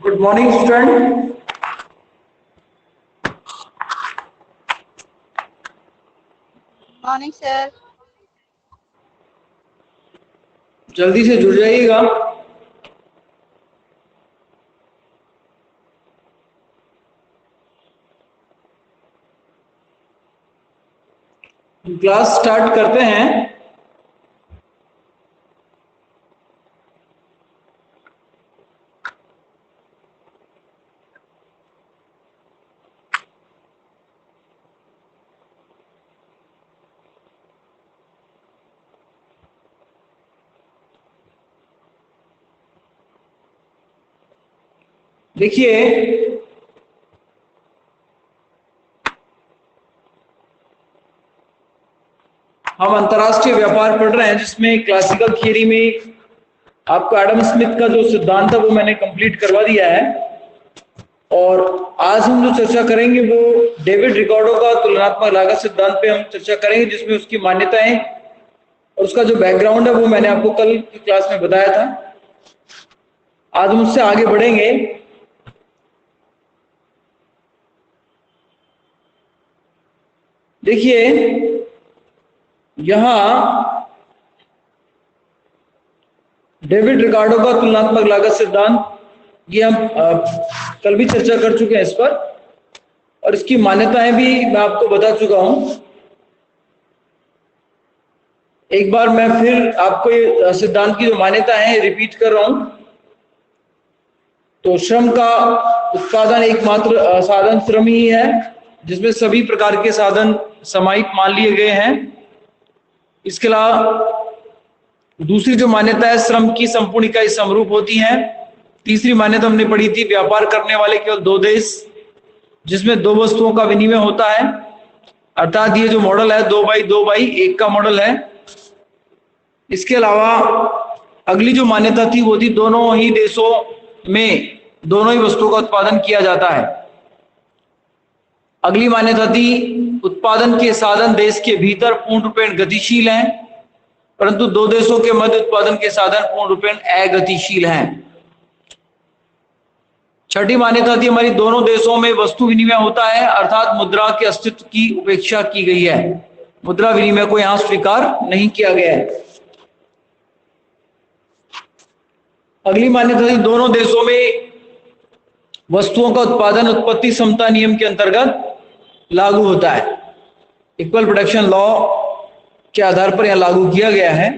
Good morning student. Morning sir. जल्दी से जुड़ जाइएगा। क्लास स्टार्ट करते हैं। देखिए, हम अंतरराष्ट्रीय व्यापार पढ़ रहे हैं जिसमें क्लासिकल थियरी में आपको एडम स्मिथ का जो सिद्धांत है वो मैंने कंप्लीट करवा दिया है। और आज हम जो चर्चा करेंगे वो डेविड रिकार्डो का तुलनात्मक लागत सिद्धांत पे हम चर्चा करेंगे, जिसमें उसकी मान्यताएं और उसका जो बैकग्राउंड है वो मैंने आपको कल की क्लास में बताया था। आज हम उससे आगे बढ़ेंगे। देखिए, यहां डेविड रिकार्डो का तुलनात्मक लागत सिद्धांत, ये हम कल भी चर्चा कर चुके हैं इस पर, और इसकी मान्यताएं भी मैं आपको बता चुका हूं। एक बार मैं फिर आपको ये सिद्धांत की जो मान्यता है रिपीट कर रहा हूं। तो श्रम का उत्पादन एकमात्र साधन श्रम ही है, जिसमें सभी प्रकार के साधन समाहित मान लिए गए हैं। इसके अलावा दूसरी जो मान्यता है, श्रम की संपूर्ण इकाई समरूप होती है। तीसरी मान्यता हमने पढ़ी थी, व्यापार करने वाले केवल दो देश, जिसमें दो वस्तुओं का विनिमय होता है। अर्थात ये जो मॉडल है 2x2x1 का मॉडल है। इसके अलावा अगली जो मान्यता थी वो थी दोनों ही देशों में दोनों ही वस्तुओं का उत्पादन किया जाता है। अगली मान्यता थी उत्पादन के साधन देश के भीतर पूर्ण रूपेण गतिशील हैं, परंतु दो देशों के मध्य उत्पादन के साधन पूर्ण रूपेण अगतिशील हैं। छठी मान्यता थी हमारी, दोनों देशों में वस्तु विनिमय होता है, अर्थात मुद्रा के अस्तित्व की उपेक्षा की गई है। मुद्रा विनिमय को यहां स्वीकार नहीं किया गया है। अगली मान्यता थी दोनों देशों में वस्तुओं का उत्पादन उत्पत्ति समता नियम के अंतर्गत लागू होता है। इक्वल प्रोडक्शन लॉ के आधार पर यह लागू किया गया है।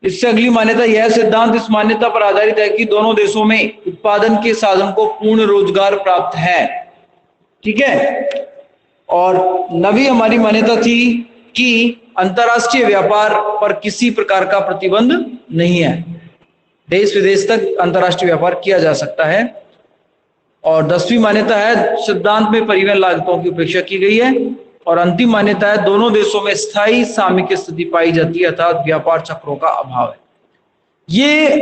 इससे अगली मान्यता यह सिद्धांत इस मान्यता पर आधारित है कि दोनों देशों में उत्पादन के साधन को पूर्ण रोजगार प्राप्त है। ठीक है। और नवी हमारी मान्यता थी कि अंतरराष्ट्रीय व्यापार पर किसी प्रकार का प्रतिबंध नहीं है, देश विदेश तक अंतरराष्ट्रीय व्यापार किया जा सकता है। और 10वीं मान्यता है सिद्धांत में परिवहन लागतों की उपेक्षा की गई है। और अंतिम मान्यता है दोनों देशों में स्थायी सामयिक स्थिति पाई जाती है, अर्थात व्यापार चक्रों का अभाव है। ये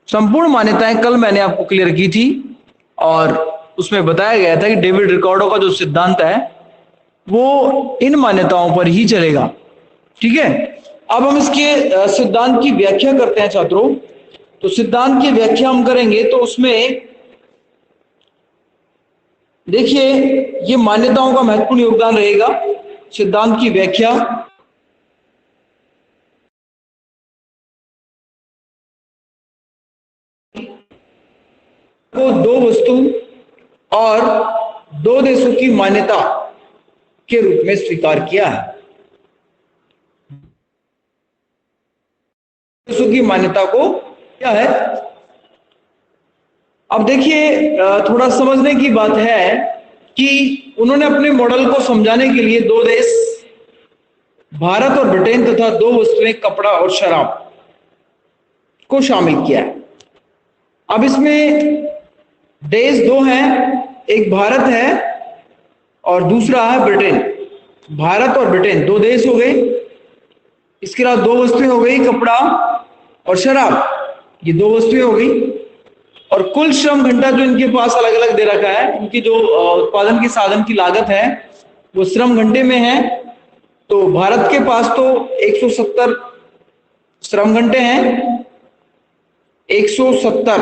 संपूर्ण मान्यताएं कल मैंने आपको क्लियर की थी और उसमें बताया गया था कि डेविड रिकार्डो का जो सिद्धांत है वो इन मान्यताओं पर ही चलेगा। ठीक है। अब हम इसके सिद्धांत की व्याख्या करते हैं छात्रों। तो सिद्धांत की व्याख्या हम करेंगे तो उसमें देखिए, ये मान्यताओं का महत्वपूर्ण योगदान रहेगा। सिद्धांत की व्याख्या को दो वस्तु और दो देशों की मान्यता के रूप में स्वीकार किया है। देशों की मान्यता को क्या है, अब देखिए थोड़ा समझने की बात है कि उन्होंने अपने मॉडल को समझाने के लिए दो देश भारत और ब्रिटेन तथा दो वस्तुएं कपड़ा और शराब को शामिल किया है। अब इसमें देश दो हैं, एक भारत है और दूसरा है ब्रिटेन। भारत और ब्रिटेन दो देश हो गए। इसके अलावा दो वस्तुएं हो गई, कपड़ा और शराब, ये दो वस्तुएं हो गई। और कुल श्रम घंटा जो इनके पास अलग अलग दे रखा है, इनकी जो उत्पादन के साधन की लागत है वो श्रम घंटे में है। तो भारत के पास तो 170 श्रम घंटे हैं, 170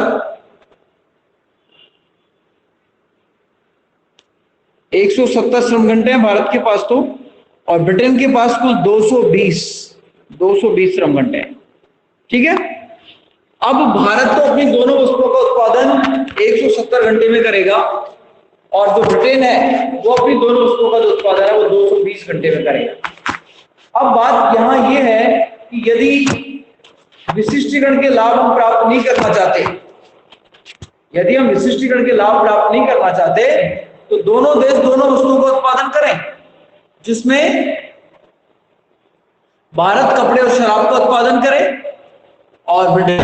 170 श्रम घंटे हैं भारत के पास तो, और ब्रिटेन के पास कुल 220 श्रम घंटे हैं। ठीक है, अब भारत तो अपनी दोनों वस्तुओं का उत्पादन 170 घंटे में करेगा, और जो ब्रिटेन है वो अपनी दोनों वस्तुओं का जो उत्पादन है वो 220 घंटे में करेगा। अब बात यहां ये है कि यदि विशिष्टीकरण के लाभ हम प्राप्त नहीं करना चाहते, यदि हम विशिष्टीकरण के लाभ प्राप्त नहीं करना चाहते, तो दोनों देश दोनों वस्तुओं का उत्पादन करें, जिसमें भारत कपड़े और शराब का उत्पादन करे और ब्रिटेन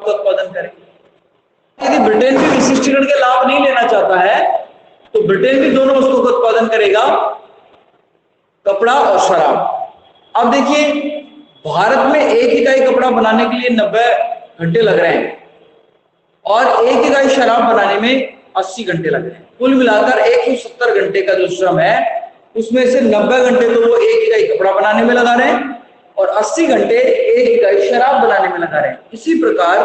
का उत्पादन करे। यदि ब्रिटेन भी विशिष्टीकरण के लाभ नहीं लेना चाहता है, तो ब्रिटेन भी दोनों वस्तुओं का उत्पादन करेगा, कपड़ा और शराब। अब देखिए, भारत में एक इकाई कपड़ा बनाने के लिए 90 घंटे लग रहे हैं और एक इकाई शराब बनाने में 80 घंटे लग रहे हैं। कुल मिलाकर 170 घंटे का जो श्रम है उसमें से 90 घंटे तो वो एक इकाई कपड़ा बनाने में लगा रहे हैं और 80 घंटे एक इकाई शराब बनाने में लगा रहे हैं। इसी प्रकार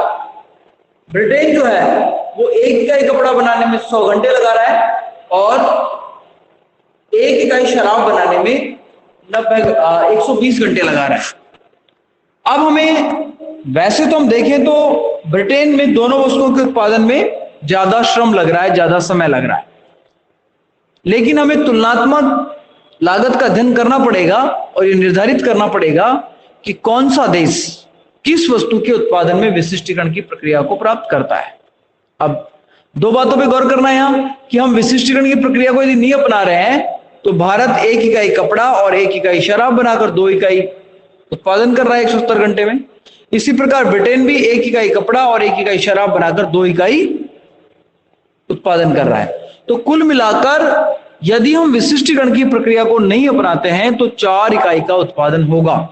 ब्रिटेन जो है वो एक इकाई कपड़ा बनाने में 100 घंटे लगा रहा है और एक इकाई शराब बनाने में 120 घंटे लगा रहा है। अब हमें, वैसे तो हम देखें तो ब्रिटेन में दोनों वस्तुओं के उत्पादन में ज्यादा श्रम लग रहा है, ज्यादा समय लग रहा है, लेकिन हमें तुलनात्मक लागत का अध्ययन करना पड़ेगा और ये निर्धारित करना पड़ेगा कि कौन सा देश किस वस्तु के उत्पादन में विशिष्टीकरण की प्रक्रिया को प्राप्त करता है। अब दो बातों पे गौर करना है यहां कि हम विशिष्टीकरण की प्रक्रिया को यदि नहीं अपना रहे हैं तो भारत एक इकाई कपड़ा और एक इकाई शराब बनाकर 2 इकाई उत्पादन कर रहा है 170 घंटे में। इसी प्रकार ब्रिटेन भी एक इकाई कपड़ा और एक इकाई शराब बनाकर 2 इकाई उत्पादन कर रहा है। तो कुल मिलाकर यदि हम विशिष्टीकरण की प्रक्रिया को नहीं अपनाते हैं तो 4 इकाई का उत्पादन होगा।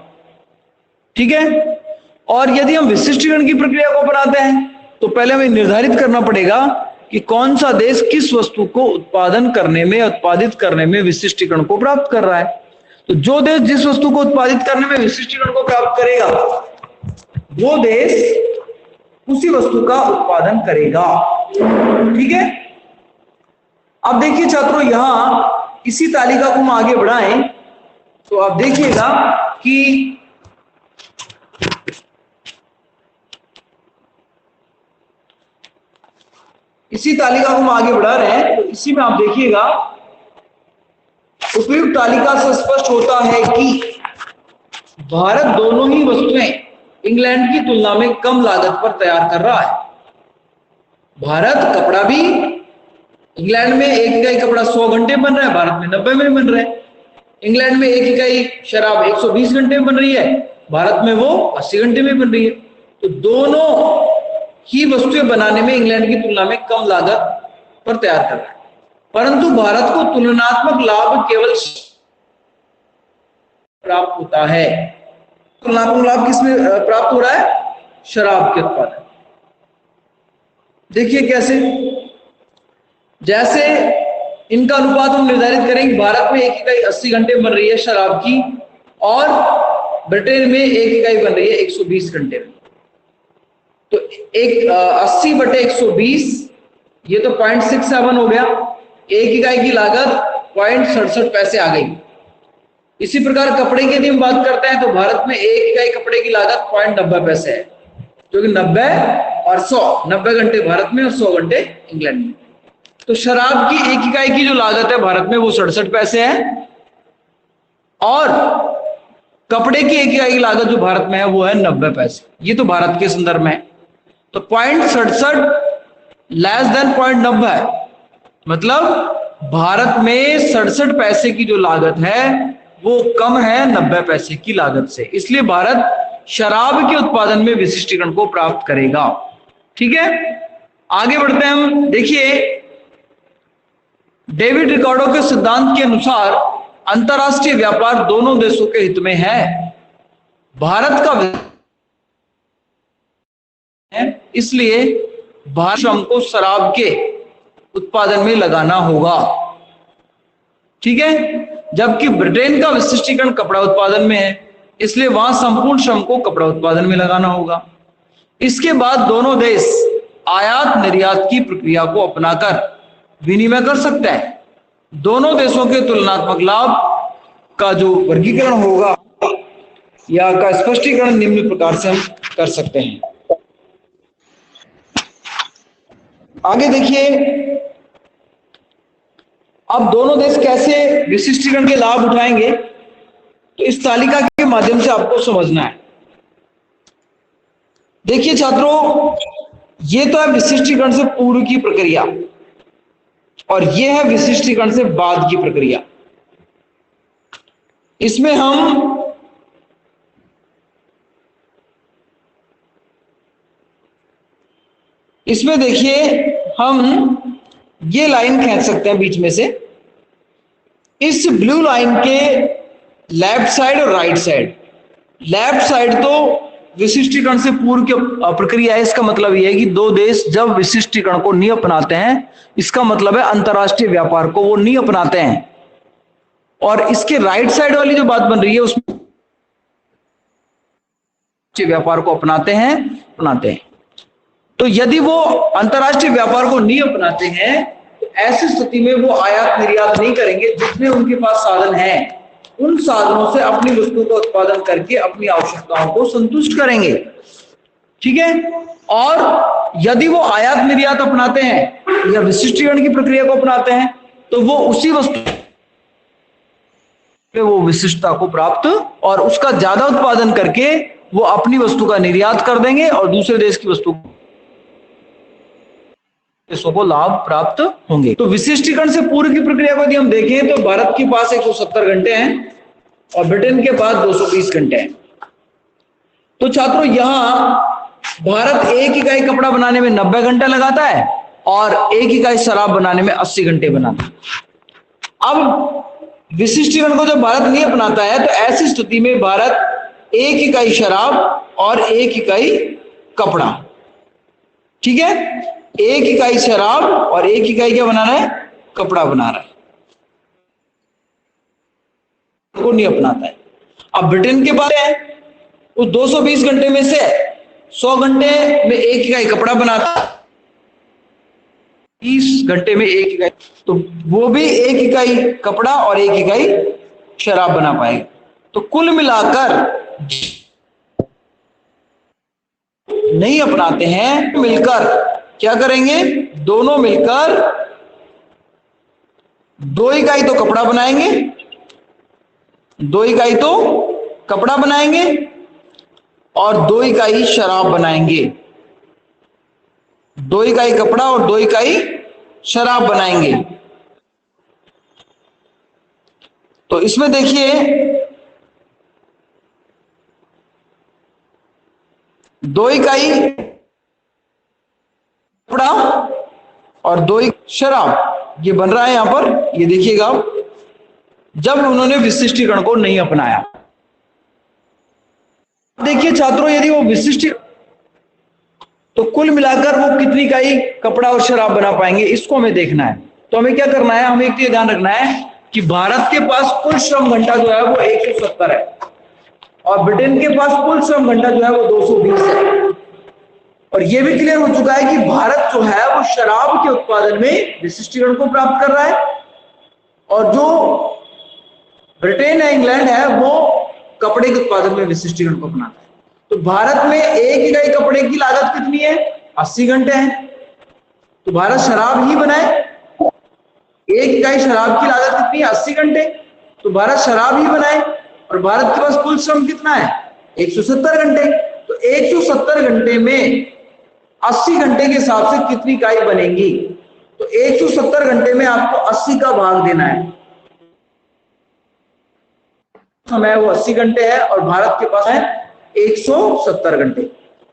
ठीक है, और यदि हम विशिष्टीकरण की प्रक्रिया को अपनाते हैं तो पहले हमें निर्धारित करना पड़ेगा कि कौन सा देश किस वस्तु को उत्पादन करने में, उत्पादित करने में विशिष्टीकरण को प्राप्त कर रहा है। तो जो देश जिस वस्तु को उत्पादित करने में विशिष्टीकरण को प्राप्त करेगा वो देश उसी वस्तु का उत्पादन करेगा। ठीक है, अब देखिए छात्रों, यहां इसी तालिका को हम आगे बढ़ाएं तो आप देखिएगा कि इसी तालिका को हम आगे बढ़ा रहे हैं तो इसी में आप देखिएगा उपयुक्त तालिका से स्पष्ट होता है कि भारत दोनों ही वस्तुएं इंग्लैंड की तुलना में कम लागत पर तैयार कर रहा है। भारत कपड़ा भी, इंग्लैंड में एक इकाई कपड़ा 100 घंटे बन रहा है, भारत में 90 में बन रहा है। इंग्लैंड में एक इकाई शराब 120 घंटे में बन रही है, भारत में वो 80 घंटे में बन रही है। तो दोनों ही वस्तुएं बनाने में इंग्लैंड की तुलना में कम लागत पर तैयार कर रहा है, परंतु भारत को तुलनात्मक लाभ केवल प्राप्त होता है। तुलनात्मक लाभ किसमें प्राप्त हो रहा है? शराब के उत्पादन। देखिए कैसे, जैसे इनका अनुपात हम निर्धारित करेंगे, भारत में एक इकाई 80 घंटे बन रही है शराब की और ब्रिटेन में एक इकाई बन रही है 120 घंटे में। तो 80/120 ये तो 0.67 हो गया, एक इकाई की लागत 0.67 पैसे आ गई। इसी प्रकार कपड़े की यदि हम बात करते हैं तो भारत में एक इकाई कपड़े की लागत 0.90 पैसे है, जो कि 90 और 100, 90 घंटे भारत में और 100 घंटे इंग्लैंड में। तो शराब की एक इकाई की जो लागत है भारत में वो 67 पैसे है और कपड़े की एक इकाई की लागत जो भारत में है वो है 90 पैसे। ये तो भारत के संदर्भ में है। तो 0.67 लेस देन 0.90 है, मतलब भारत में 67 पैसे की जो लागत है वो कम है 90 पैसे की लागत से, इसलिए भारत शराब के उत्पादन में विशिष्टीकरण को प्राप्त करेगा। ठीक है, आगे बढ़ते हैं हम। देखिए, डेविड रिकार्डो के सिद्धांत के अनुसार अंतरराष्ट्रीय व्यापार दोनों देशों के हित में है। भारत का है, इसलिए भारत श्रम को शराब के उत्पादन में लगाना होगा। ठीक है, जबकि ब्रिटेन का विशिष्टीकरण कपड़ा उत्पादन में है, इसलिए वहां संपूर्ण श्रम को कपड़ा उत्पादन में लगाना होगा। इसके बाद दोनों देश आयात निर्यात की प्रक्रिया को अपनाकर विनिमय कर सकता है। दोनों देशों के तुलनात्मक लाभ का जो वर्गीकरण होगा या का स्पष्टीकरण निम्न प्रकार से हम कर सकते हैं। आगे देखिए, अब दोनों देश कैसे विशिष्टीकरण के लाभ उठाएंगे, तो इस तालिका के माध्यम से आपको समझना है। देखिए छात्रों, ये तो है विशिष्टीकरण से पूर्व की प्रक्रिया और ये है विशिष्टीकरण से बाद की प्रक्रिया। इसमें देखिए हम ये लाइन खींच सकते हैं बीच में से। इस ब्लू लाइन के लेफ्ट साइड और राइट साइड, लेफ्ट साइड तो विशिष्टीकरण से पूर्व की प्रक्रिया है। इसका मतलब यह है कि दो देश जब विशिष्टीकरण को नहीं अपनाते हैं, इसका मतलब है अंतरराष्ट्रीय व्यापार को वो नहीं अपनाते हैं। और इसके राइट साइड वाली जो बात बन रही है उसमें व्यापार को अपनाते हैं। तो यदि वो अंतरराष्ट्रीय व्यापार को नहीं अपनाते हैं तो ऐसी स्थिति में वो आयात निर्यात नहीं करेंगे। जितने उनके पास साधन हैं उन साधनों से अपनी वस्तु का उत्पादन करके अपनी आवश्यकताओं को संतुष्ट करेंगे, ठीक है। और यदि वो आयात निर्यात अपनाते हैं या विशिष्टीकरण की प्रक्रिया को अपनाते हैं तो वो उसी वस्तु पे वो विशिष्टता को प्राप्त और उसका ज्यादा उत्पादन करके वो अपनी वस्तु का निर्यात कर देंगे और दूसरे देश की वस्तु देशों को लाभ प्राप्त होंगे। तो विशिष्टीकरण से पूर्व की प्रक्रिया को यदि हम देखें तो भारत के पास 170 घंटे हैं और ब्रिटेन के पास 220 घंटे हैं। तो छात्रों, यहां भारत एक इकाई कपड़ा बनाने में 90 घंटा लगाता है और एक इकाई शराब बनाने में 80 घंटे बनाता है। अब विशिष्टीकरण को जब भारत नहीं अपनाता है तो ऐसी स्थिति में भारत एक इकाई शराब और एक इकाई कपड़ा, ठीक है, एक इकाई शराब और एक इकाई क्या बना रहा है, कपड़ा बना रहा है, को नहीं अपनाता है। अब ब्रिटेन के पास है उस 220 घंटे में से 100 घंटे में एक इकाई कपड़ा बनाता है, 30 घंटे में एक इकाई, तो वो भी एक इकाई कपड़ा और एक इकाई शराब बना पाएगा। तो कुल मिलाकर नहीं अपनाते हैं, मिलकर क्या करेंगे, दोनों मिलकर 2 इकाई तो कपड़ा बनाएंगे, 2 इकाई तो कपड़ा बनाएंगे और 2 इकाई शराब बनाएंगे, 2 इकाई कपड़ा और 2 इकाई शराब बनाएंगे। तो इसमें देखिए 2 इकाई कपड़ा और 2 इकाई शराब, ये बन रहा है यहां पर, ये देखिएगा, जब उन्होंने विशिष्टीकरण को नहीं अपनाया। देखिए छात्रों, यदि वो विशिष्ट तो कुल मिलाकर वो कितनी इकाई कपड़ा और शराब बना पाएंगे, इसको हमें देखना है। तो हमें क्या करना है, हमें एक चीज ध्यान रखना है कि भारत के पास कुल श्रम घंटा जो है वो 170 है और ब्रिटेन के पास कुल श्रम घंटा जो है वो 220 है। और यह भी क्लियर हो चुका है कि भारत जो है वो शराब के उत्पादन में विशिष्टीकरण को प्राप्त कर रहा है और जो ब्रिटेन है, इंग्लैंड है, वो कपड़े के उत्पादन में विशिष्टीकरण को अपनाता है। तो भारत में एक इकाई कपड़े की लागत कितनी है, 80 घंटे है, तो भारत शराब ही बनाए। एक इकाई शराब की लागत कितनी है, 80 घंटे, तो भारत शराब ही बनाए और भारत के पास कुल श्रम कितना है, 170 घंटे। तो 170 घंटे में 80 घंटे के हिसाब से कितनी इकाई बनेंगी, तो 170 घंटे में आपको 80 का भाग देना है। समय वो 80 घंटे है और भारत के पास है 170 घंटे।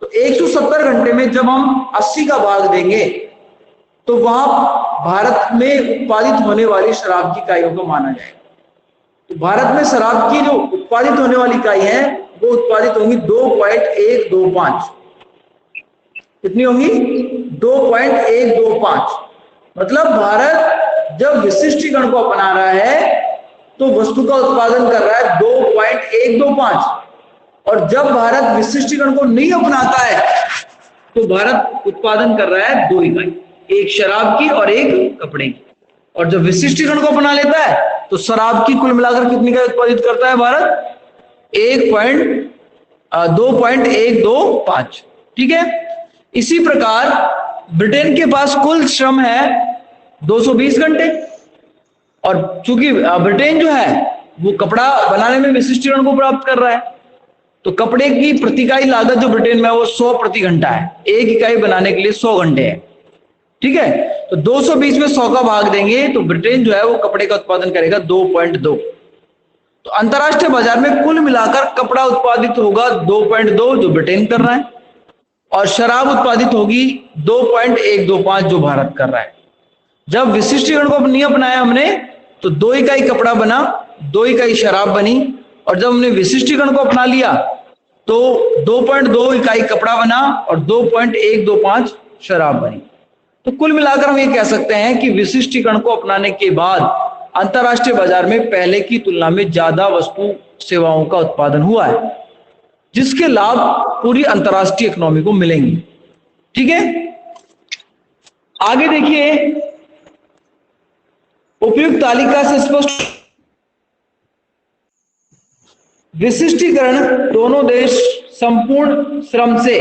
तो 170 घंटे में जब हम 80 का भाग देंगे तो वहां भारत में उत्पादित होने वाली शराब की इकाइयों को माना जाएगा। तो भारत में शराब की जो उत्पादित होने वाली इकाई है वो उत्पादित होंगी 2.125। कितनी होंगी, 2.125। मतलब भारत जब विशिष्टीकरण को अपना रहा है तो वस्तु का उत्पादन कर रहा है 2.125 और जब भारत विशिष्टीकरण को नहीं अपनाता है तो भारत उत्पादन कर रहा है 2 इकाई। एक शराब की और एक कपड़े की। और जब विशिष्टीकरण को अपना लेता है तो शराब की कुल मिलाकर कितनी का उत्पादित करता है भारत? 2.125। ठीक है। इसी प्रकार ब्रिटेन के पास कुल श्रम है 220 घंटे, और चूंकि ब्रिटेन जो है वो कपड़ा बनाने में विशिष्टीकरण को प्राप्त कर रहा है, तो कपड़े की प्रति इकाई लागत जो ब्रिटेन में है वो 100 प्रति घंटा है। एक इकाई बनाने के लिए 100 घंटे है। ठीक है। तो 220 में 100 का भाग देंगे तो ब्रिटेन जो है वो कपड़े का उत्पादन करेगा 2.2। तो अंतरराष्ट्रीय बाजार में कुल मिलाकर कपड़ा उत्पादित होगा 2.2 जो ब्रिटेन कर रहा है, और शराब उत्पादित होगी 2.125 जो भारत कर रहा है। जब विशिष्टीकरण को नहीं अपनाया हमने तो 2 इकाई कपड़ा बना, 2 इकाई शराब बनी, और जब हमने विशिष्टीकरण को अपना लिया तो 2.2 इकाई कपड़ा बना और 2.125 शराब बनी। तो कुल मिलाकर हम ये कह सकते हैं कि विशिष्टीकरण को अपनाने के बाद अंतरराष्ट्रीय बाजार में पहले की तुलना में ज्यादा वस्तु सेवाओं का उत्पादन हुआ है, जिसके लाभ पूरी अंतरराष्ट्रीय इकोनॉमी को मिलेंगे। ठीक है। आगे देखिए, उपयुक्त तालिका से स्पष्ट विशिष्टीकरण दोनों देश संपूर्ण श्रम से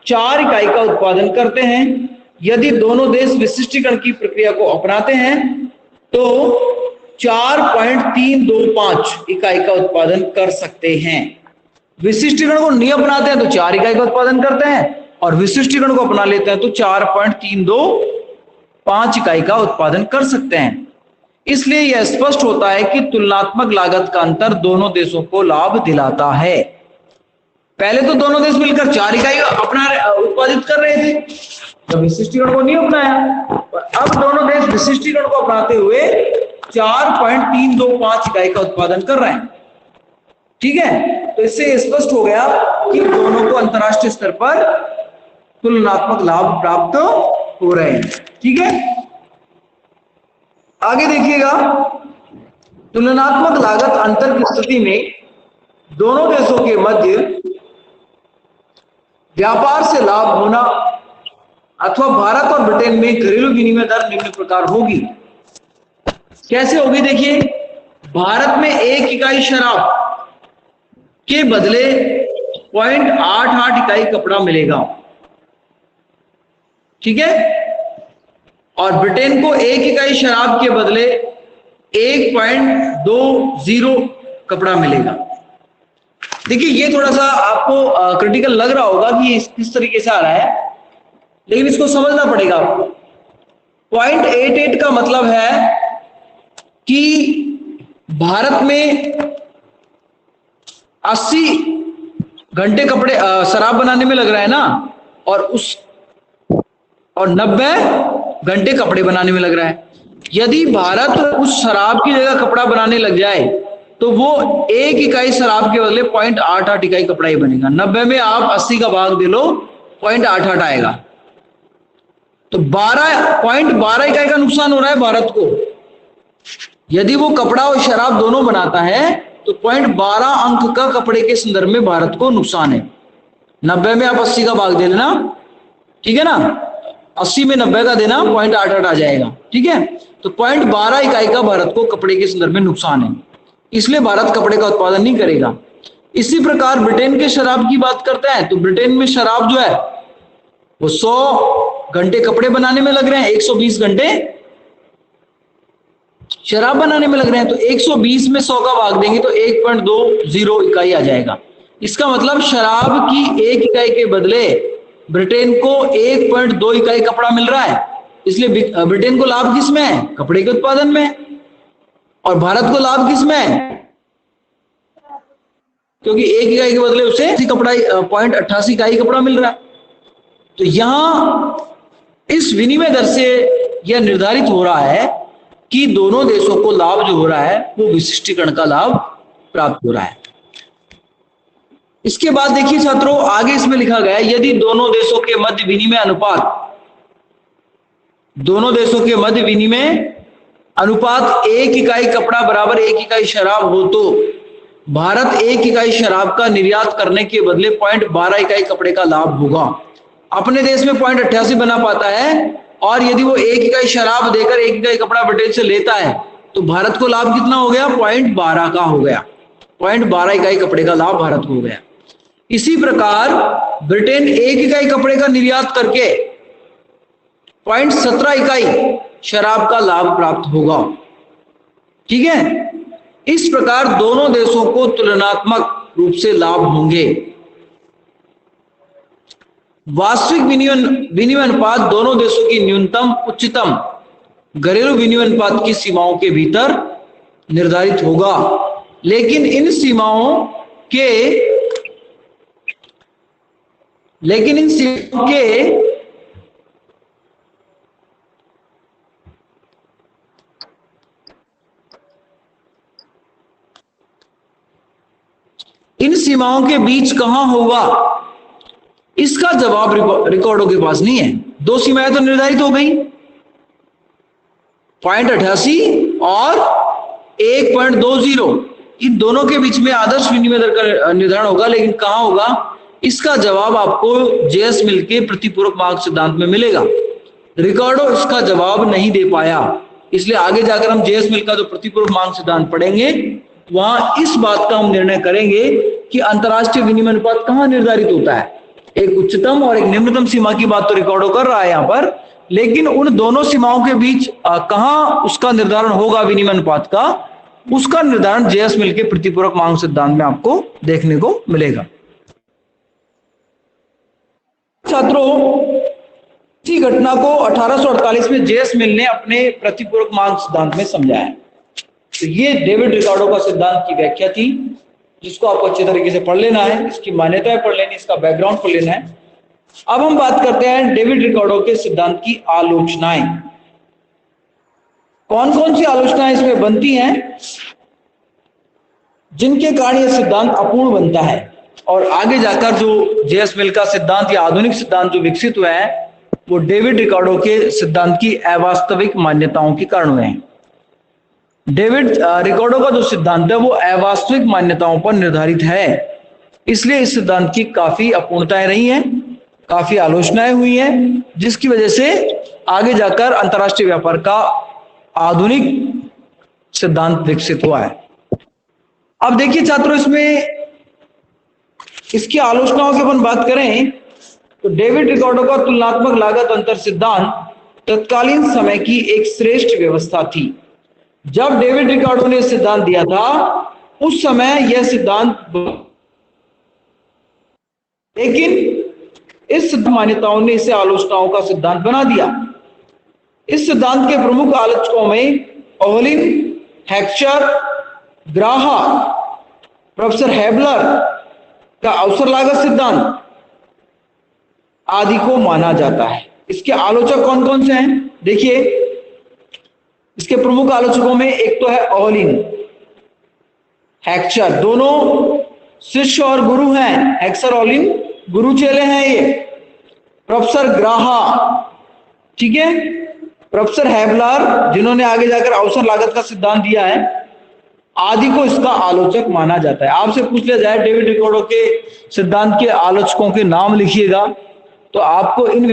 4 इकाई का उत्पादन करते हैं। यदि दोनों देश विशिष्टीकरण की प्रक्रिया को अपनाते हैं तो 4.325 इकाई का उत्पादन कर सकते हैं। विशिष्टीकरण को नहीं अपनाते हैं तो 4 इकाई का उत्पादन करते हैं, और विशिष्टीकरण को अपना लेते हैं तो 4.325 इकाई का उत्पादन कर सकते हैं। इसलिए यह स्पष्ट होता है कि तुलनात्मक लागत का अंतर दोनों देशों को लाभ दिलाता है। पहले तो दोनों देश मिलकर 4 इकाई अपना उत्पादित कर रहे थे जब विशिष्टीकरण को नहीं अपनाया, और अब दोनों देश विशिष्टीकरण को अपनाते हुए 4.325 इकाई का उत्पादन कर रहे हैं। ठीक है। तो इससे स्पष्ट हो गया कि दोनों को अंतरराष्ट्रीय स्तर पर तुलनात्मक लाभ प्राप्त हो रहे हैं। ठीक है। आगे देखिएगा, तुलनात्मक लागत अंतर की स्थिति में दोनों देशों के मध्य व्यापार से लाभ होना अथवा भारत और ब्रिटेन में घरेलू विनिमय दर निम्न प्रकार होगी। कैसे होगी? देखिए, भारत में 1 इकाई शराब के बदले 0.88 इकाई कपड़ा मिलेगा। ठीक है। और ब्रिटेन को 1 इकाई शराब के बदले 1.20 कपड़ा मिलेगा। देखिए, ये थोड़ा सा आपको क्रिटिकल लग रहा होगा कि किस तरीके से आ रहा है, लेकिन इसको समझना पड़ेगा आपको। 0.88 का मतलब है कि भारत में 80 घंटे कपड़े शराब बनाने में लग रहा है ना, और 90 घंटे कपड़े बनाने में लग रहा है। यदि भारत उस शराब की जगह कपड़ा बनाने लग जाए तो वो 1 इकाई शराब के बदले 0.88 इकाई कपड़ा ही बनेगा। 90 में आप 80 का भाग दे लो, 0.88 आएगा। तो 0.12 इकाई का नुकसान हो रहा है भारत को। यदि वो कपड़ा और शराब दोनों बनाता है तो 0.12 अंक का कपड़े के संदर्भ में भारत को नुकसान है। 90 में आप 80 का भाग दे देना। ठीक है ना। 80 में 90 का देना, 0.88 आ जाएगा। ठीक है। तो 0.12 इकाई का भारत को कपड़े के संदर्भ में नुकसान है, इसलिए भारत कपड़े का उत्पादन नहीं करेगा। इसी प्रकार ब्रिटेन के शराब की बात करते हैं तो ब्रिटेन में शराब जो है वो 100 घंटे कपड़े बनाने में लग रहे हैं, 120 घंटे शराब बनाने में लग रहे हैं। तो 120 में 100 का भाग देंगे तो 1.20 इकाई आ जाएगा। इसका मतलब शराब की 1 इकाई के बदले ब्रिटेन को 1.2 इकाई कपड़ा मिल रहा है, इसलिए ब्रिटेन को लाभ किस में है? कपड़े के उत्पादन में। और भारत को लाभ किस में है? क्योंकि 1 इकाई के बदले उसे कपड़ा 0.88 इकाई कपड़ा मिल रहा है। तो यहां इस विनिमय दर से यह निर्धारित हो रहा है कि दोनों देशों को लाभ जो हो रहा है वो विशिष्टीकरण का लाभ प्राप्त हो रहा है। इसके बाद देखिए छात्रों, आगे इसमें लिखा गया है, यदि दोनों देशों के मध्य विनिमय अनुपात 1 इकाई कपड़ा बराबर 1 इकाई शराब हो तो भारत 1 इकाई शराब का निर्यात करने के बदले 0.12 इकाई कपड़े का लाभ होगा। अपने देश में 0.88 बना पाता है और यदि वो 1 इकाई शराब देकर 1 इकाई कपड़ा ब्रिटेन से लेता है तो भारत को लाभ कितना हो गया? 0.12 का हो गया। 0.12 इकाई कपड़े का लाभ भारत को हो गया। इसी प्रकार ब्रिटेन 1 इकाई कपड़े का निर्यात करके 0.17 इकाई शराब का लाभ प्राप्त होगा। ठीक है, इस प्रकार दोनों देशों को तुलनात्मक रूप से लाभ होंगे। वास्तविक विनिमय अनुपात दोनों देशों की न्यूनतम उच्चतम घरेलू विनिमय अनुपात की सीमाओं के भीतर निर्धारित होगा, लेकिन इन सीमाओं के बीच कहां होगा, इसका जवाब रिकॉर्डों के पास नहीं है। 2 सीमाएं तो निर्धारित हो गई, 0.88 और 1.20, इन दोनों के बीच में आदर्श विनिमय दर का निर्धारण होगा, लेकिन कहां होगा इसका जवाब आपको जेएस मिल के प्रतिपूरक मार्ग सिद्धांत में मिलेगा। रिकॉर्डो इसका जवाब नहीं दे पाया, इसलिए आगे जाकर हम जेएस मिल का जो प्रतिपूरक मार्ग सिद्धांत पढ़ेंगे वहां इस बात का हम निर्णय करेंगे कि अंतरराष्ट्रीय विनिमय अनुपात कहां निर्धारित होता है। एक उच्चतम और एक निम्नतम सीमा की बात तो रिकॉर्डो कर रहा है यहां पर, लेकिन उन दोनों सीमाओं के बीच कहां उसका निर्धारण होगा विनिमय अनुपात का, उसका निर्धारण जेएस मिल के प्रतिपूरक मांग सिद्धांत में आपको देखने को मिलेगा। छात्रों, इसी घटना को 1848 में जेएस मिल ने अपने प्रतिपूरक मांग सिद्धांत में समझाया। तो ये डेविड रिकार्डो का सिद्धांत की व्याख्या थी, जिसको आपको अच्छे तरीके से पढ़ लेना है, इसकी मान्यताएं पढ़ लेनी, इसका बैकग्राउंड पढ़ लेना है। अब हम बात करते हैं डेविड रिकार्डो के सिद्धांत की आलोचनाएं। कौन कौन सी आलोचनाएं इसमें बनती हैं जिनके कारण यह सिद्धांत अपूर्ण बनता है, और आगे जाकर जो जेएस मिल का सिद्धांत या आधुनिक सिद्धांत जो विकसित हुए हैं वो डेविड रिकार्डो के सिद्धांत की अवास्तविक मान्यताओं के कारण हुए हैं। डेविड रिकार्डो का जो सिद्धांत है वो अवास्तविक मान्यताओं पर निर्धारित है, इसलिए इस सिद्धांत की काफी अपूर्णताएं रही हैं, काफी आलोचनाएं हुई हैं, जिसकी वजह से आगे जाकर अंतरराष्ट्रीय व्यापार का आधुनिक सिद्धांत विकसित हुआ है। अब देखिए छात्रों, इसमें इसकी आलोचनाओं की अपन बात करें तो डेविड रिकार्डो का तुलनात्मक लागत अंतर सिद्धांत तत्कालीन समय की एक श्रेष्ठ व्यवस्था थी। जब डेविड रिकार्डो ने सिद्धांत दिया था उस समय यह सिद्धांत, लेकिन इस मान्यताओं ने इसे आलोचनाओं का सिद्धांत बना दिया। इस सिद्धांत के प्रमुख आलोचकों में ओहलिन, हेक्चर, ग्राहा, प्रोफेसर हेबलर का अवसर लागत सिद्धांत आदि को माना जाता है। इसके आलोचक कौन कौन से हैं? देखिए, इसके प्रमुख आलोचकों में एक तो है ओहलिन, हेक्चर, दोनों शिष्य और गुरु हैं। हेक्चर ओहलिन गुरु चेले हैं ये। प्रोफेसर ग्राहा, ठीक है, प्रोफेसर हेबलर जिन्होंने आगे जाकर अवसर लागत का सिद्धांत दिया है, आदि को इसका आलोचक माना जाता है। आपसे पूछ लिया जाए डेविड रिकार्डो के सिद्धांत के आलोचकों के नाम लिखिएगा तो आपको इन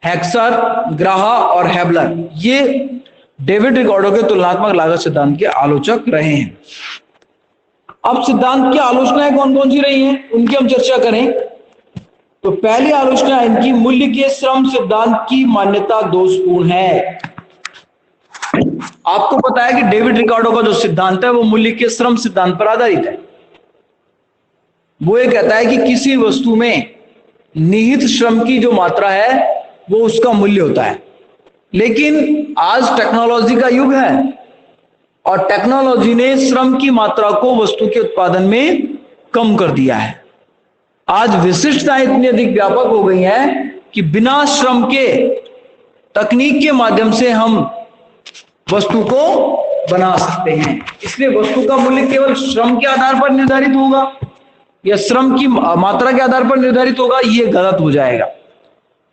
हेक्चर, ग्राहा और हेबलर, ये डेविड रिकार्डो के तुलनात्मक लागत सिद्धांत के आलोचक रहे हैं। अब सिद्धांत की आलोचनाएं कौन कौन सी रही हैं उनकी हम चर्चा करें तो पहली आलोचना इनकी मूल्य के श्रम सिद्धांत की मान्यता दोषपूर्ण है। आपको पता है कि डेविड रिकार्डो का जो सिद्धांत है वो मूल्य के श्रम सिद्धांत पर आधारित है। वो ये कहता है कि किसी वस्तु में निहित श्रम की जो मात्रा है वो उसका मूल्य होता है, लेकिन आज टेक्नोलॉजी का युग है और टेक्नोलॉजी ने श्रम की मात्रा को वस्तु के उत्पादन में कम कर दिया है। आज विशिष्टताएं इतनी अधिक व्यापक हो गई हैं कि बिना श्रम के तकनीक के माध्यम से हम वस्तु को बना सकते हैं। इसलिए वस्तु का मूल्य केवल श्रम के आधार पर निर्धारित होगा या श्रम की मात्रा के आधार पर निर्धारित होगा, ये गलत हो जाएगा,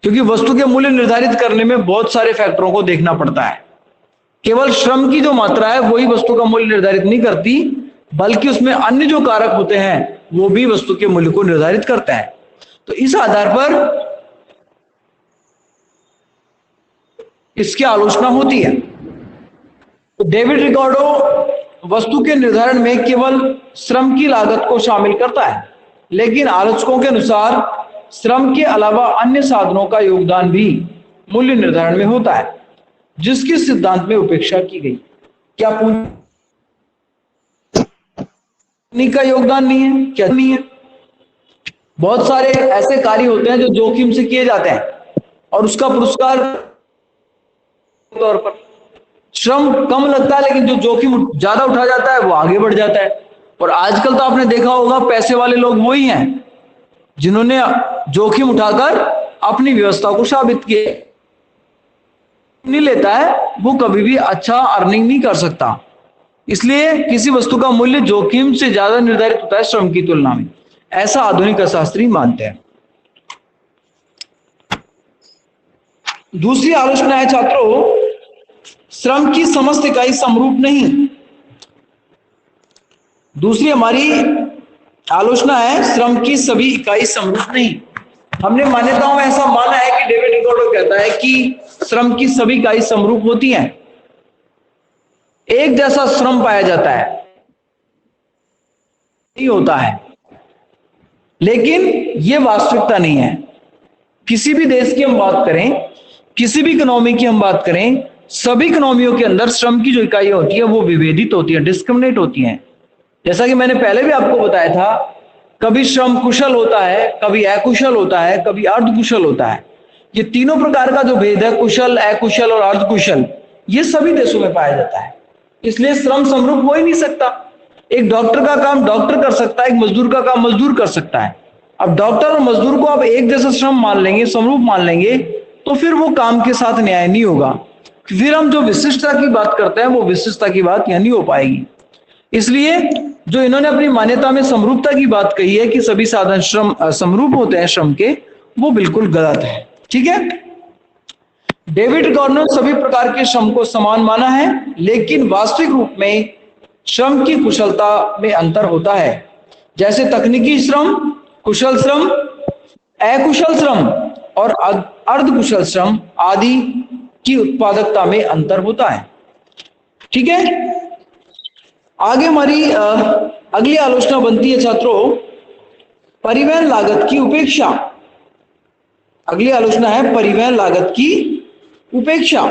क्योंकि वस्तु के मूल्य निर्धारित करने में बहुत सारे फैक्टरों को देखना पड़ता है। केवल श्रम की जो मात्रा है वही वस्तु का मूल्य निर्धारित नहीं करती, बल्कि उसमें अन्य जो कारक होते हैं वो भी वस्तु के मूल्य को निर्धारित करता है। तो इस आधार पर इसकी आलोचना होती है। तो डेविड रिकार्डो वस्तु के निर्धारण में केवल श्रम की लागत को शामिल करता है, लेकिन आलोचकों के अनुसार श्रम के अलावा अन्य साधनों का योगदान भी मूल्य निर्धारण में होता है, जिसकी सिद्धांत में उपेक्षा की गई। क्या पूंजी का योगदान नहीं है? क्या नहीं है? बहुत सारे ऐसे कार्य होते हैं जो जोखिम से किए जाते हैं और उसका पुरस्कार तौर पर श्रम कम लगता है, लेकिन जो जोखिम ज्यादा उठा जाता है वो आगे बढ़ जाता है। और आजकल तो आपने देखा होगा, पैसे वाले लोग वही हैं जिन्होंने जोखिम उठाकर अपनी व्यवस्था को साबित किया। नहीं लेता है वो कभी भी अच्छा अर्निंग नहीं कर सकता। इसलिए किसी वस्तु का मूल्य जोखिम से ज्यादा निर्धारित होता है श्रम की तुलना में, ऐसा आधुनिक अर्थशास्त्री मानते हैं। दूसरी आलोचना है छात्रों, श्रम की समस्त इकाई समरूप नहीं। दूसरी हमारी आलोचना है, श्रम की सभी इकाई समरूप नहीं। हमने मान्यताओं में ऐसा माना है कि डेविड रिकार्डो कहता है कि श्रम की सभी इकाई समरूप होती हैं, एक जैसा श्रम पाया जाता है, नहीं होता है। लेकिन यह वास्तविकता नहीं है। किसी भी देश की हम बात करें, किसी भी इकोनॉमी की हम बात करें, सभी इकोनॉमियों के अंदर श्रम की जो इकाई होती है वो विभेदित होती है, डिस्क्रिमिनेट होती है। जैसा कि मैंने पहले भी आपको बताया था, कभी श्रम कुशल होता है, कभी अकुशल होता है, कभी अर्धकुशल होता है। ये तीनों प्रकार का जो भेद है, कुशल, अकुशल और अर्धकुशल, ये सभी देशों में पाया जाता है। इसलिए श्रम समरूप हो ही नहीं सकता। एक डॉक्टर का काम डॉक्टर कर सकता है, एक मजदूर का काम मजदूर कर सकता है। अब डॉक्टर और मजदूर को आप एक जैसा श्रम मान लेंगे, समरूप मान लेंगे, तो फिर वो काम के साथ न्याय नहीं होगा। फिर हम जो विशिष्टता की बात करते हैं वो विशिष्टता की बात यह नहीं हो पाएगी। इसलिए जो इन्होंने अपनी मान्यता में समरूपता की बात कही है कि सभी साधन श्रम समरूप होते हैं श्रम के, वो बिल्कुल गलत है। ठीक है, डेविड रिकार्डो ने सभी प्रकार के श्रम को समान माना है, लेकिन वास्तविक रूप में श्रम की कुशलता में अंतर होता है। जैसे तकनीकी श्रम, कुशल श्रम, अकुशल श्रम और अर्धकुशल श्रम आदि की उत्पादकता में अंतर होता है। ठीक है, आगे हमारी अगली आलोचना बनती है छात्रों, परिवहन लागत की उपेक्षा। अगली आलोचना है परिवहन लागत की उपेक्षा।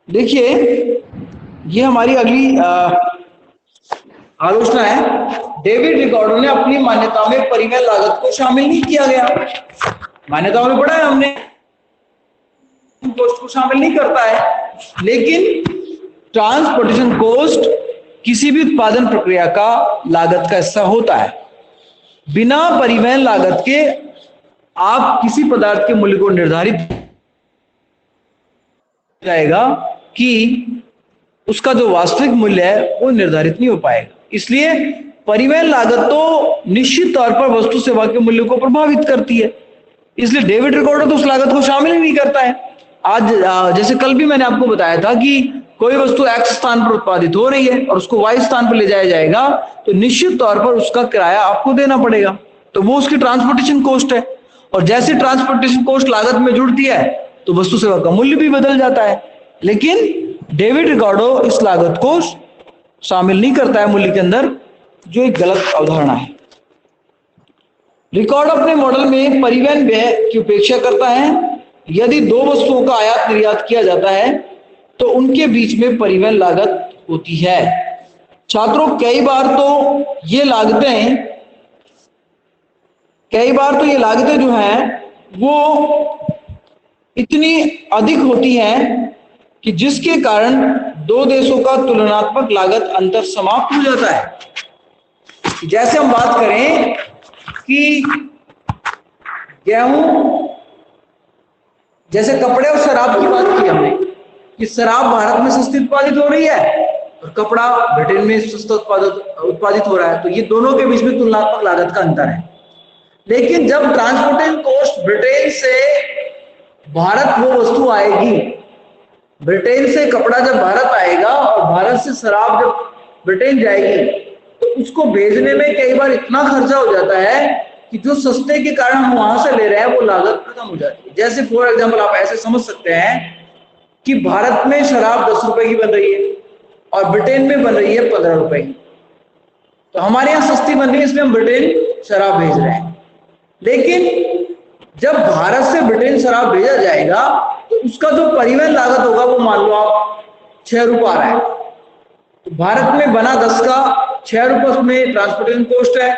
देखिए, ये हमारी अगली आलोचना है। डेविड रिकार्डो ने अपनी मान्यता में परिवहन लागत को शामिल नहीं किया गया। मान्यताओं में पढ़ा है हमने, कॉस्ट को शामिल नहीं करता है, लेकिन ट्रांसपोर्टेशन कॉस्ट किसी भी उत्पादन प्रक्रिया का लागत का हिस्सा होता है। बिना परिवहन लागत के आप किसी पदार्थ के मूल्य को निर्धारित जाएगा कि उसका जो वास्तविक मूल्य है वो निर्धारित नहीं हो पाएगा। इसलिए परिवहन लागत तो निश्चित तौर पर वस्तु सेवा के मूल्य को प्रभावित करती है। इसलिए डेविड रिकार्डो तो उस लागत को शामिल ही नहीं करता है। आज जैसे कल भी मैंने आपको बताया था कि कोई वस्तु एक्स स्थान पर उत्पादित हो रही है और उसको वाई स्थान पर ले जाया जाएगा, तो निश्चित तौर पर उसका किराया आपको देना पड़ेगा, तो वो उसकी ट्रांसपोर्टेशन कॉस्ट है। और जैसे ट्रांसपोर्टेशन कॉस्ट लागत में जुड़ती है तो वस्तु सेवा का मूल्य भी बदल जाता है। लेकिन डेविड रिकार्डो इस लागत को शामिल नहीं करता है मूल्य के अंदर, जो एक गलत अवधारणा है। रिकार्डो अपने मॉडल में परिवहन व्यय की उपेक्षा करता है। यदि दो वस्तुओं का आयात निर्यात किया जाता है तो उनके बीच में परिवहन लागत होती है। छात्रों, कई बार तो ये लागतें जो हैं वो इतनी अधिक होती हैं कि जिसके कारण दो देशों का तुलनात्मक लागत अंतर समाप्त हो जाता है। जैसे हम बात करें कि गेहूं, जैसे कपड़े और शराब की बात की हमने कि शराब भारत में सस्ती उत्पादित हो रही है और कपड़ा ब्रिटेन में सस्ता उत्पादित हो रहा है, तो ये दोनों के बीच में तुलनात्मक लागत का अंतर है। लेकिन जब ट्रांसपोर्टेशन कॉस्ट ब्रिटेन से भारत वो वस्तु आएगी, ब्रिटेन से कपड़ा जब भारत आएगा और भारत से शराब जब ब्रिटेन जाएगी तो उसको भेजने में कई बार इतना खर्चा हो जाता है कि जो सस्ते के कारण हम वहां से ले रहे हैं वो लागत खत्म हो जाती है। जैसे फॉर एग्जांपल आप ऐसे समझ सकते हैं कि भारत में शराब 10 रुपए की बन रही है और ब्रिटेन में बन रही है 15 रुपए की। तो हमारे यहाँ सस्ती बन रही है इसलिए हम ब्रिटेन शराब भेज रहे हैं। लेकिन जब भारत से ब्रिटेन शराब भेजा जाएगा तो उसका जो परिवहन लागत होगा वो मान लो आप 6 रुपए आ रहा है, तो भारत में बना 10 का 6 रुपए उसमें ट्रांसपोर्टेशन कॉस्ट है,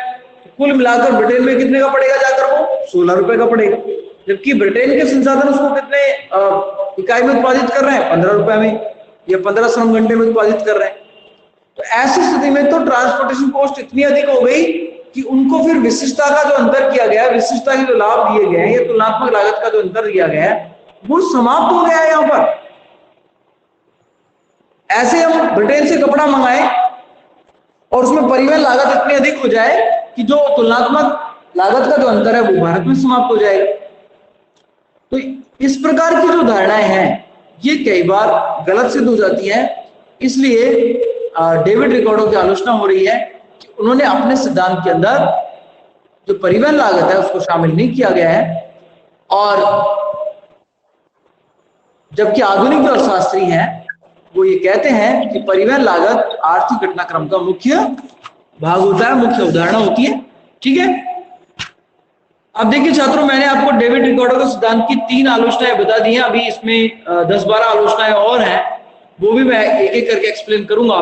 तो कुल मिलाकर ब्रिटेन में कितने का पड़ेगा जाकर वो 16 रुपए का पड़ेगा। जबकि ब्रिटेन के संसाधन उसको कितने इकाई में उत्पादित कर रहे हैं 15 रुपए में या 15 श्रम घंटे में उत्पादित कर रहे हैं। तो ऐसी स्थिति में तो ट्रांसपोर्टेशन कॉस्ट इतनी अधिक हो गई कि उनको फिर विशिष्टता का जो अंतर किया गया, विशिष्टता के जो लाभ दिए गए हैं या तुलनात्मक लागत का जो अंतर दिया गया है वो समाप्त हो गया है। यहां पर ऐसे हम ब्रिटेन से कपड़ा मंगाए और उसमें परिवहन लागत इतनी अधिक हो जाए कि जो तुलनात्मक लागत का जो अंतर है वो भारत में समाप्त हो जाएगा। तो इस प्रकार की जो धारणाएं हैं ये कई बार गलत सिद्ध हो जाती हैं। इसलिए डेविड रिकार्डो की आलोचना हो रही है कि उन्होंने अपने सिद्धांत के अंदर जो परिवहन लागत है उसको शामिल नहीं किया गया है, और जबकि आधुनिक जो अर्थशास्त्री हैं वो ये कहते हैं कि परिवहन लागत आर्थिक घटनाक्रम का मुख्य भाग होता है, मुख्य अवधारणा होती है। ठीक है, अब देखिए छात्रों, मैंने आपको डेविड रिकार्डो के सिद्धांत की 3 आलोचनाएं बता दी हैं। अभी इसमें 10-12 आलोचनाएं और हैं, वो भी मैं एक एक करके एक्सप्लेन करूंगा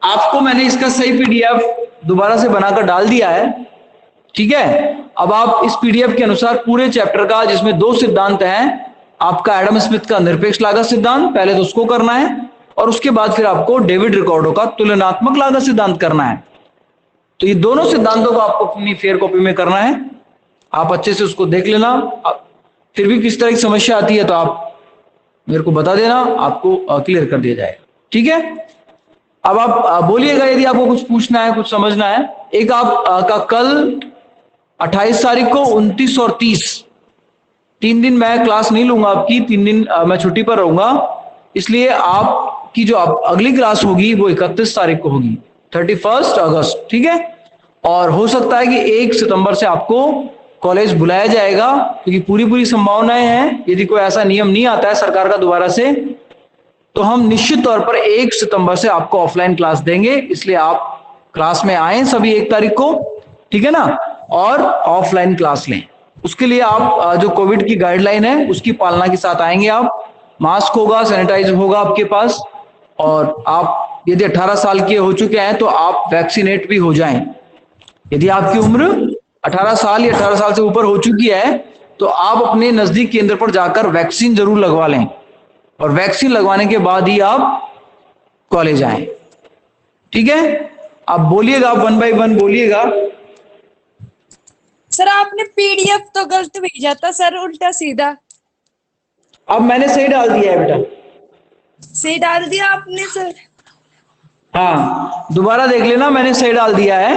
आपको मैंने इसका सही पीडीएफ दोबारा से बनाकर डाल दिया है। ठीक है, अब आप इस पीडीएफ के अनुसार पूरे चैप्टर का, जिसमें 2 सिद्धांत हैं, आपका एडम स्मिथ का निरपेक्ष लागत सिद्धांत पहले तो उसको करना है और उसके बाद फिर आपको डेविड रिकार्डो का तुलनात्मक लागत सिद्धांत करना है। तो ये दोनों सिद्धांतों को आपको अपनी फेयर कॉपी में करना है। आप अच्छे से उसको देख लेना, फिर भी किस तरह की समस्या आती है तो आप मेरे को बता देना, आपको क्लियर कर दिया जाएगा। ठीक है, अब आप बोलिएगा यदि आपको कुछ पूछना है, कुछ समझना है। एक आप का कल 28 तारीख को 29 और 30 3 दिन मैं क्लास नहीं लूंगा आपकी, 3 दिन मैं छुट्टी पर रहूंगा, इसलिए आपकी जो अगली क्लास होगी वो 31 तारीख को होगी, 31 अगस्त। ठीक है, और हो सकता है कि 1 सितंबर से आपको कॉलेज बुलाया जाएगा, क्योंकि पूरी संभावनाएं हैं। यदि कोई ऐसा नियम नहीं आता है सरकार का दोबारा से, तो हम निश्चित तौर पर 1 सितंबर से आपको ऑफलाइन क्लास देंगे। इसलिए आप क्लास में आए सभी 1 तारीख को, ठीक है ना, और ऑफलाइन क्लास लें। उसके लिए आप जो कोविड की गाइडलाइन है उसकी पालना के साथ आएंगे। आप मास्क होगा, सैनिटाइजर होगा आपके पास, और आप यदि 18 साल के हो चुके हैं तो आप वैक्सीनेट भी हो जाएं। यदि आपकी उम्र 18 साल या 18 साल से ऊपर हो चुकी है तो आप अपने नजदीक केंद्र पर जाकर वैक्सीन जरूर लगवा लें, और वैक्सीन लगवाने के बाद ही आप कॉलेज आए। ठीक है, आप बोलिएगा, आप 1 बाय 1 बोलिएगा। सर आपने पीडीएफ तो गलत भेजा था सर, उल्टा सीधा। अब मैंने सही डाल दिया है बेटा। सही डाल दिया आपने सर? हाँ, दोबारा देख लेना, मैंने सही डाल दिया है।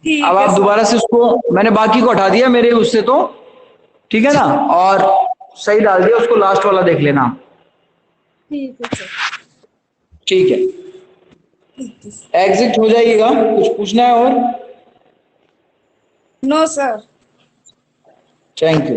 ठीक अब है आप सर। दोबारा से उसको, मैंने बाकी को हटा दिया मेरे उससे, तो ठीक है ना, और सही डाल दिया, उसको लास्ट वाला देख लेना। ठीक है सर। ठीक है, एग्जिट हो जाइएगा। कुछ पूछना है और? No sir. Thank you.